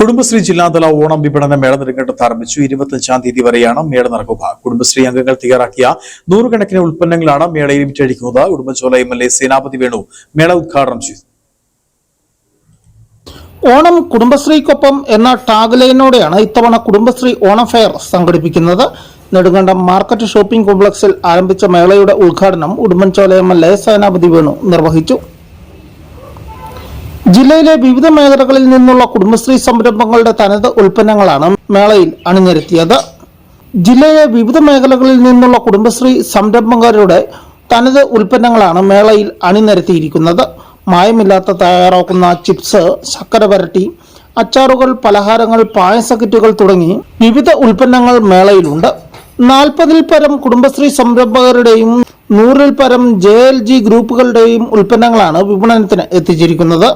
കുടുംബശ്രീ ജില്ലാതല ഓണം വിപണന മേള നെടുങ്കണ്ടത്ത് ആരംഭിച്ചു. 25-ാം തീയതി വരെയാണ് മേള നടക്കുക. കുടുംബശ്രീ അംഗങ്ങൾ തയ്യാറാക്കിയ 100 കണക്കിന് ഉൽപ്പന്നങ്ങളാണ് മേളയിൽ വിറ്റഴിക്കുന്നത്. ഉടുമ്പൻചോല MLA സേനാപതി വേണു മേള ഉദ്ഘാടനം ചെയ്തു. ഓണം കുടുംബശ്രീക്കൊപ്പം എന്ന ടാഗ് ലൈനോടെയാണ് ഇത്തവണ കുടുംബശ്രീ ഓണം ഫെയർ സംഘടിപ്പിക്കുന്നത്. നെടുങ്കണ്ടം മാർക്കറ്റ് ഷോപ്പിംഗ് കോംപ്ലക്സിൽ ആരംഭിച്ച മേളയുടെ ഉദ്ഘാടനം ഉടുമ്പൻചോല MLA സേനാപതി വേണു നിർവഹിച്ചു. ജില്ലയിലെ വിവിധ മേഖലകളിൽ നിന്നുള്ള കുടുംബശ്രീ സംരംഭങ്ങളുടെ തനത് ഉൽപ്പന്നങ്ങളാണ് മേളയിൽ അണിനിരത്തിയത്. ജില്ലയിലെ വിവിധ മേഖലകളിൽ നിന്നുള്ള കുടുംബശ്രീ സംരംഭകരുടെ തനത് ഉൽപ്പന്നങ്ങളാണ് മേളയിൽ അണിനിരത്തിയിരിക്കുന്നത്. മായമില്ലാത്ത തയ്യാറാക്കുന്ന ചിപ്സ്, ശർക്കര വരട്ടി, അച്ചാറുകൾ, പലഹാരങ്ങൾ, പായസ കിറ്റുകൾ തുടങ്ങി വിവിധ ഉൽപ്പന്നങ്ങൾ മേളയിലുണ്ട്. 40-ൽ പരം കുടുംബശ്രീ സംരംഭകരുടെയും 100-ൽ പരം JLG ഗ്രൂപ്പുകളുടെയും ഉൽപ്പന്നങ്ങളാണ് വിപണനത്തിന് എത്തിച്ചിരിക്കുന്നത്.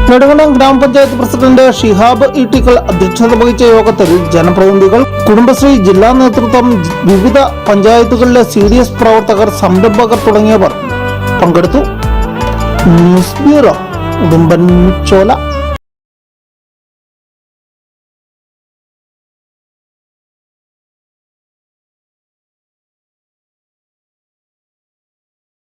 നെടുങ്കണ്ടം ഗ്രാമപഞ്ചായത്ത് പ്രസിഡന്റ് ഷിഹാബ് ഇട്ടിക്കൽ അധ്യക്ഷത വഹിച്ച യോഗത്തിൽ ജനപ്രതിനിധികൾ, കുടുംബശ്രീ ജില്ലാ നേതൃത്വം, വിവിധ പഞ്ചായത്തുകളിലെ CDS പ്രവർത്തകർ, സംരംഭകർ തുടങ്ങിയവർ പങ്കെടുത്തു. News bureau, Udumbanchola.